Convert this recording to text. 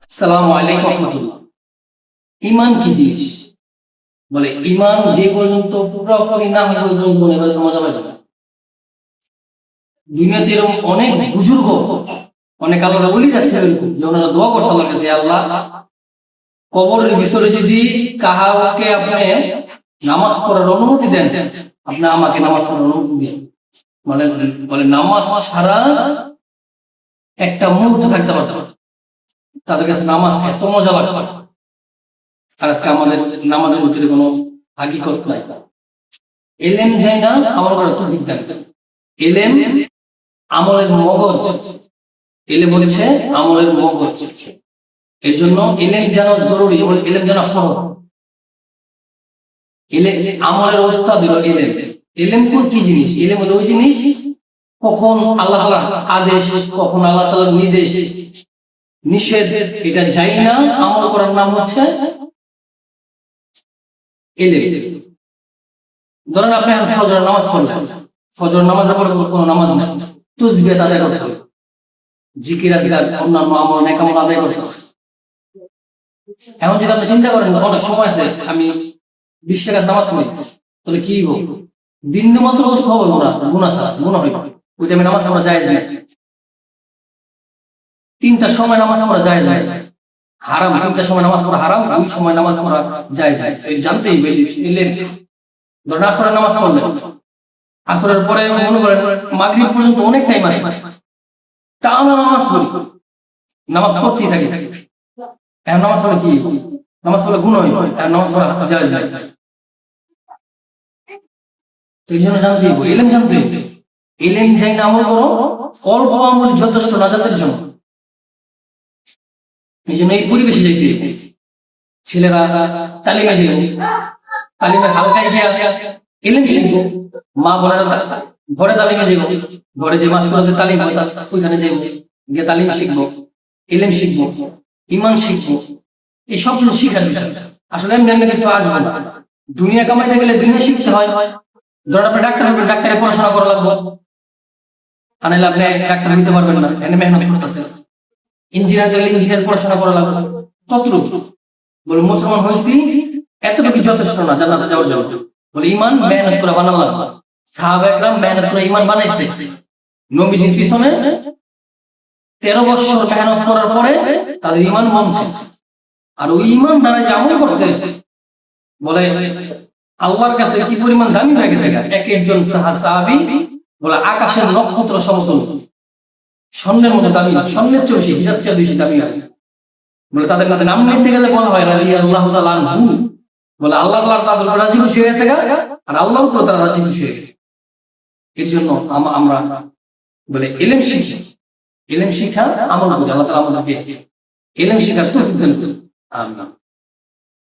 আসসালামু আলাইকুম রহমতুল্লাহ। ইমান কি জিনিস? বলে ইমান যে পর্যন্ত পুরোপুরি না হয় ওই পর্যন্ত মনে হয় মজা পাবে না। দুনিয়াতে এরকম অনেক বুজুর্গ, অনেক আল্লাহর ওলি আছে এরকম যে ওনারা দোয়া করছে আল্লাহর কাছে, আল্লাহ কবরের ভিতরে যদি কাহাকে আপনি নামাজ পড়ার অনুমতি দেন, আপনি আমাকে নামাজ পড়ার অনুমতি দেন। মানে বলে নামাজ ছাড়া একটা মুহূর্ত থাকতে পারত না। তাদের কাছে নামাজ এত মজা লাগতো। আর আজকে আমাদের নামাজের ভিতরে কোনো হাকিকত নাই। এলেম যাই না আমল করার তৌফিক দান। এলেম আমলের মগজ, এলেম হচ্ছে আমলের মগজ। এর জন্য এলেম জানা জরুরি, এলেম জানা সহজ। এলেম আমলের অবস্থা দিল এলেম। এলেম কি জিনিস? এলেম হলো ওই জিনিস কখন আল্লাহ তাআলার আদেশ, কখন আল্লাহ তাআলার নির্দেশ নিষেধ, এটা যাই না আমল করার নাম হচ্ছে এলেম। ধরেন আপনি ফজর নামাজ পড়লেন, ফজর নামাজের পরে কোনো নামাজ নেই, তাসবিহ আদায় করতে হবে, জিকির আজকার অন্যান্য আমল নেক আমল আদায় করতে হবে। এখন যদি আপনি চিন্তা করেন অনেক সময় আছে আমি 20 টাকার নামাজ পড়ি, তাহলে কি হবো? বিন্দু মাত্র অবস্থা হবে গুনাহ ছাড়া গুনাহ হইবে। ওই টাইমে নামাজ পড়া জায়েজ নাই। 3টার সময় নামাজ পড়া জায়েজ নাই, হারাম। 3টার সময় নামাজ পড়া হারাম, ওই সময় নামাজ পড়া জায়েজ নাই। এই জানতেই এলেম। ধরেন আসরের নামাজ পড়লেন, আসরের পরে মনে করেন মাগরিব পর্যন্ত অনেক টাইম আছে, টানা নামাজ পড়ি, নামাজ পড়তেই থাকি। এখন নামাজ পড়ে কি? নামাজ পড়লে গুনাহ হইবে, এখন নামাজ পড়া জায়েজ নাই। এই জন্য জানতে হবে, এলেম জানতে হবে। এলেম যাই না আমল করো, অল্প আমল যথেষ্ট নাজাতের জন্য। এই জন্য এই পরিবেশে যাইতে হবে। ছেলেরা তালিমে যাবে, তালিমের হালকায় গিয়ে এলেম শিখবো। মা বোনেরা ঘরে তালিমে যাইব, ঘরে যে মাস্টারদের তালিম হয় ওইখানে যাইব, গিয়ে তালিম শিখবো, এলেম শিখবো, ইমান শিখবো। এই সবগুলো শিখার বিষয়। আসলে এমনি এমনি কিছু আসবে না। দুনিয়া কামাইতে গেলে দুনিয়া শিখতে হয়। ধরেন আপনি ডাক্তার হবেন, ডাক্তারে পড়াশোনা করা লাগবে, আর নাহলে আপনি ডাক্তার হইতে পারবেন না, এনে মেহনত করতেছে। ইঞ্জিনিয়ার গেলে ইঞ্জিনিয়ার পড়াশোনা করা লাগবে, ততটুকু। বলে মুসলমান হয়েছি এতটুকু যথেষ্ট না জান্নাতে যাওয়ার জন্য। বলে ইমান মেহনত করে বানানো লাগবে। সাহাবা একরাম মেহনত করে ইমান বানাইছে। নবীজির পিছনে 13 বছর মেহনত করার পরে তাদের ইমান বনছে। আর ওই ইমান দ্বারা যে আমল করছে, বলে আল্লাহর কাছে কি পরিমাণ দামি হয়ে গেছে। এক একজন সাহাবী বলে আকাশের নক্ষত্র সমতুল্য, স্বর্ণের মতো দামি, স্বর্ণের চেয়ে বেশি, হীরার চেয়ে বেশি দামি আছে। বলে তাদের নাম নিতে গেলে বলা হয় রাদিয়াল্লাহু তাআলা আনহু। বলে আল্লাহ তাআলা তাদের উপর রাজি খুশি হয়ে গেছে, আর আল্লাহর উপর তারা রাজি খুশি হয়ে গেছে। এর জন্য আমরা বলে এলেম শিখি, এলেম শিক্ষা আমল করি। আল্লাহ তাআলা আমাদেরকে এলেম শিখার তৌফিক দান করুন। আমিন।